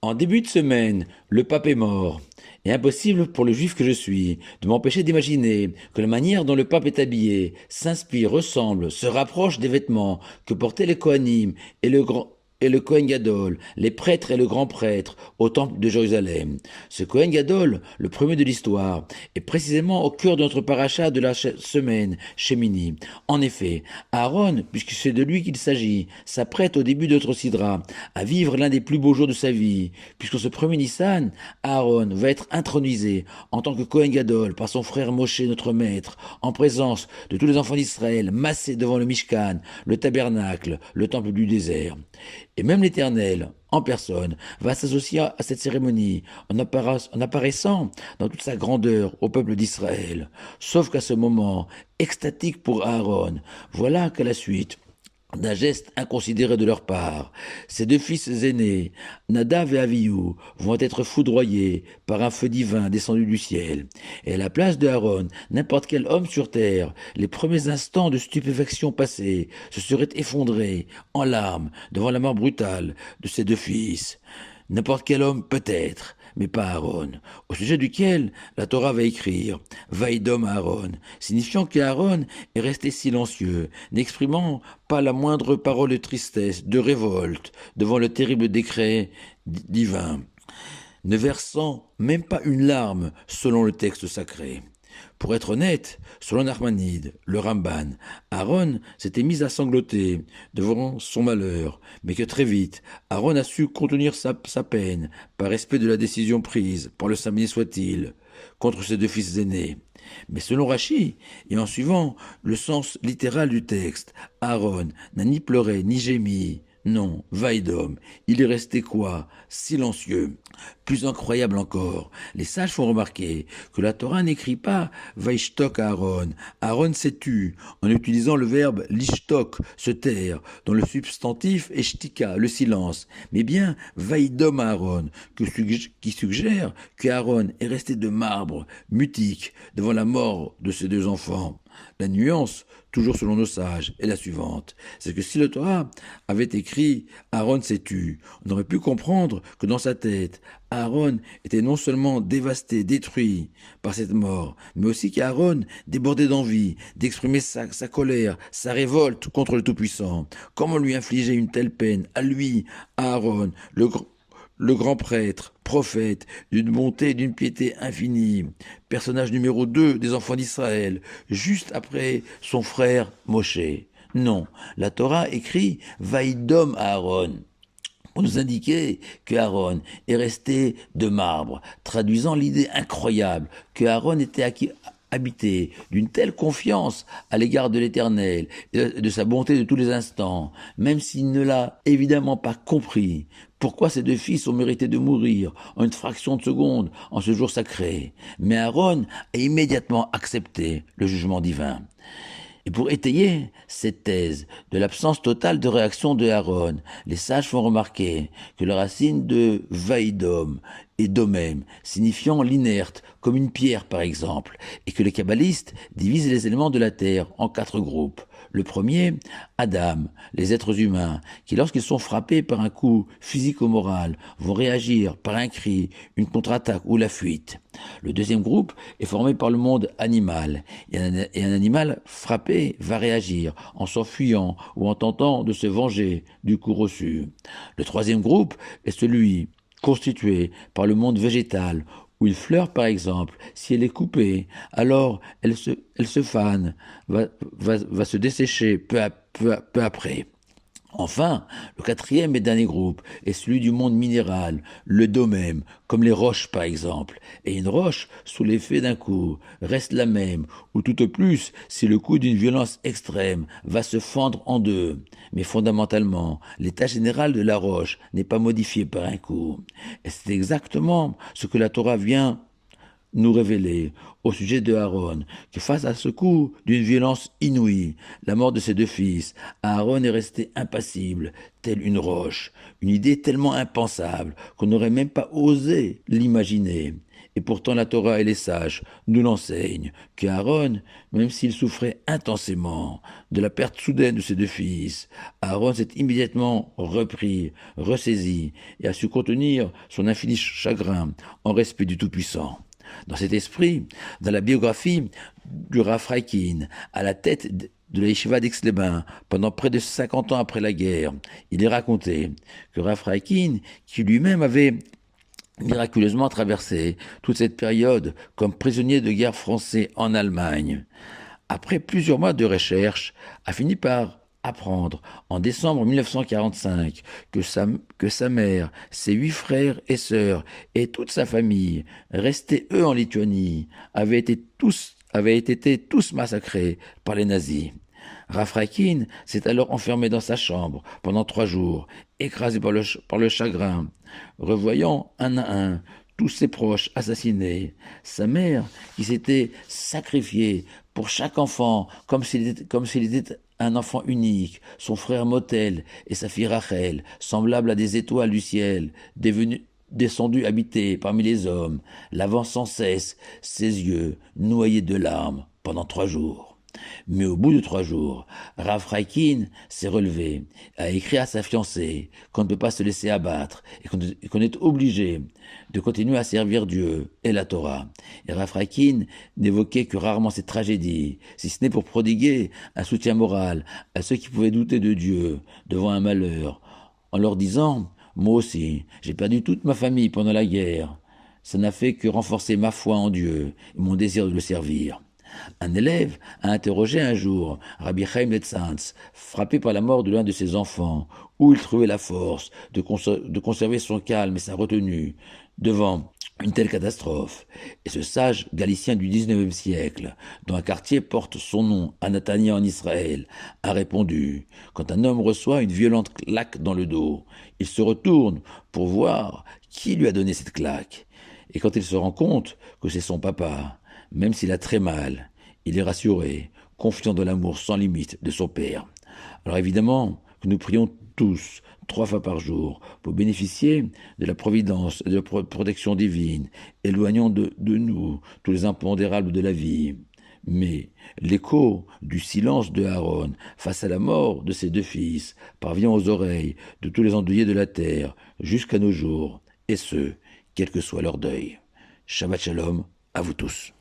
En début de semaine, le pape est mort. Et impossible pour le juif que je suis de m'empêcher d'imaginer que la manière dont le pape est habillé s'inspire, ressemble, se rapproche des vêtements que portaient les Kohanim et le Kohen Gadol, les prêtres et le grand prêtre au temple de Jérusalem. Ce Kohen Gadol, le premier de l'histoire, est précisément au cœur de notre paracha de la semaine, Shemini. En effet, Aaron, puisque c'est de lui qu'il s'agit, s'apprête au début de notre sidra à vivre l'un des plus beaux jours de sa vie, puisque ce premier Nissan, Aaron va être intronisé en tant que Kohen Gadol par son frère Moshe, notre maître, en présence de tous les enfants d'Israël, massés devant le Mishkan, le tabernacle, le temple du désert. Et même l'Éternel, en personne, va s'associer à cette cérémonie en apparaissant dans toute sa grandeur au peuple d'Israël. Sauf qu'à ce moment, extatique pour Aaron, voilà qu'à la suite, d'un geste inconsidéré de leur part, ces deux fils aînés, Nadav et Avihu, vont être foudroyés par un feu divin descendu du ciel. Et à la place de Aaron, n'importe quel homme sur terre, les premiers instants de stupéfaction passés, se seraient effondrés en larmes devant la mort brutale de ces deux fils. N'importe quel homme peut-être, mais pas Aaron, au sujet duquel la Torah va écrire Vaïdom Aaron, signifiant qu'Aaron est resté silencieux, n'exprimant pas la moindre parole de tristesse, de révolte devant le terrible décret divin, ne versant même pas une larme selon le texte sacré. Pour être honnête, selon Nachmanide, le Ramban, Aaron s'était mis à sangloter devant son malheur, mais que très vite, Aaron a su contenir sa peine par respect de la décision prise, par le Saint soit-il, contre ses deux fils aînés. Mais selon Rachi, et en suivant le sens littéral du texte, Aaron n'a ni pleuré ni gémi. Non, Vaïdom, il est resté quoi? Silencieux. Plus incroyable encore, les sages font remarquer que la Torah n'écrit pas Vaishtok Aaron. Aaron s'est tu, en utilisant le verbe lishtok, se taire, dont le substantif est shtika, le silence, mais bien Vaïdom Aaron, qui suggère qu'Aaron est resté de marbre, mutique, devant la mort de ses deux enfants. La nuance, toujours selon nos sages, est la suivante. C'est que si le Torah avait écrit Aaron s'est tu, on aurait pu comprendre que dans sa tête, Aaron était non seulement dévasté, détruit par cette mort, mais aussi qu'Aaron débordait d'envie d'exprimer sa colère, sa révolte contre le Tout-Puissant. Comment lui infliger une telle peine à lui, à Aaron, le grand prêtre, prophète, d'une bonté et d'une piété infinie, personnage numéro 2 des enfants d'Israël, juste après son frère Moshe. Non, la Torah écrit Vaïdom Aaron, pour nous indiquer que Aaron est resté de marbre, traduisant l'idée incroyable que Aaron était habité d'une telle confiance à l'égard de l'Éternel et de sa bonté de tous les instants, même s'il ne l'a évidemment pas compris, pourquoi ces deux fils ont mérité de mourir en une fraction de seconde en ce jour sacré. Mais Aaron a immédiatement accepté le jugement divin. Et pour étayer cette thèse de l'absence totale de réaction de Aaron, les sages font remarquer que la racine de vaïdom est domem, signifiant l'inerte, comme une pierre par exemple, et que les kabbalistes divisent les éléments de la terre en 4 groupes. Le premier, Adam, les êtres humains, qui lorsqu'ils sont frappés par un coup physique ou moral, vont réagir par un cri, une contre-attaque ou la fuite. Le deuxième groupe est formé par le monde animal, et un animal frappé va réagir en s'enfuyant ou en tentant de se venger du coup reçu. Le troisième groupe est celui constitué par le monde végétal, où une fleur, par exemple, si elle est coupée, alors elle se fane, va se dessécher peu après. Enfin, le quatrième et dernier groupe est celui du monde minéral, le domème, comme les roches par exemple. Et une roche, sous l'effet d'un coup, reste la même, ou tout au plus, si le coup d'une violence extrême va se fendre en deux. Mais fondamentalement, l'état général de la roche n'est pas modifié par un coup. Et c'est exactement ce que la Torah vient nous révéler au sujet de Aaron, que face à ce coup d'une violence inouïe, la mort de ses deux fils, Aaron est resté impassible, telle une roche, une idée tellement impensable qu'on n'aurait même pas osé l'imaginer. Et pourtant la Torah et les sages nous l'enseignent qu'Aaron, même s'il souffrait intensément de la perte soudaine de ses deux fils, Aaron s'est immédiatement repris, ressaisi et a su contenir son infini chagrin en respect du Tout-Puissant. Dans cet esprit, dans la biographie du Rav Freikin, à la tête de la Yeshiva d'Aix-les-Bains, pendant près de 50 ans après la guerre, il est raconté que Rav Freikin, qui lui-même avait miraculeusement traversé toute cette période comme prisonnier de guerre français en Allemagne, après plusieurs mois de recherche, a fini par apprendre en décembre 1945 que sa mère, ses 8 frères et sœurs et toute sa famille, restés eux en Lituanie, avaient été tous massacrés par les nazis. Rafrakin s'est alors enfermé dans sa chambre pendant 3 jours, écrasé par le chagrin, revoyant un à un tous ses proches assassinés, sa mère qui s'était sacrifiée pour chaque enfant comme s'il était un enfant unique, son frère Motel et sa fille Rachel, semblables à des étoiles du ciel, descendus habiter parmi les hommes, lavant sans cesse ses yeux noyés de larmes pendant 3 jours. Mais au bout de 3 jours, Rav Freikin s'est relevé, a écrit à sa fiancée qu'on ne peut pas se laisser abattre et qu'on est obligé de continuer à servir Dieu et la Torah. Et Rav Freikin n'évoquait que rarement cette tragédie, si ce n'est pour prodiguer un soutien moral à ceux qui pouvaient douter de Dieu devant un malheur, en leur disant « Moi aussi, j'ai perdu toute ma famille pendant la guerre. Ça n'a fait que renforcer ma foi en Dieu et mon désir de le servir. » Un élève a interrogé un jour Rabbi Chaim Letzantz, frappé par la mort de l'un de ses enfants, où il trouvait la force de conserver son calme et sa retenue devant une telle catastrophe. Et ce sage galicien du XIXe siècle, dont un quartier porte son nom à Natania en Israël, a répondu: quand un homme reçoit une violente claque dans le dos, il se retourne pour voir qui lui a donné cette claque. Et quand il se rend compte que c'est son papa, même s'il a très mal, il est rassuré, confiant dans l'amour sans limite de son Père. Alors évidemment que nous prions tous, 3 fois par jour, pour bénéficier de la providence et de la protection divine, éloignant de nous tous les impondérables de la vie. Mais l'écho du silence de Aaron face à la mort de ses 2 fils parvient aux oreilles de tous les endeuillés de la terre jusqu'à nos jours, et ce, quel que soit leur deuil. Shabbat Shalom à vous tous.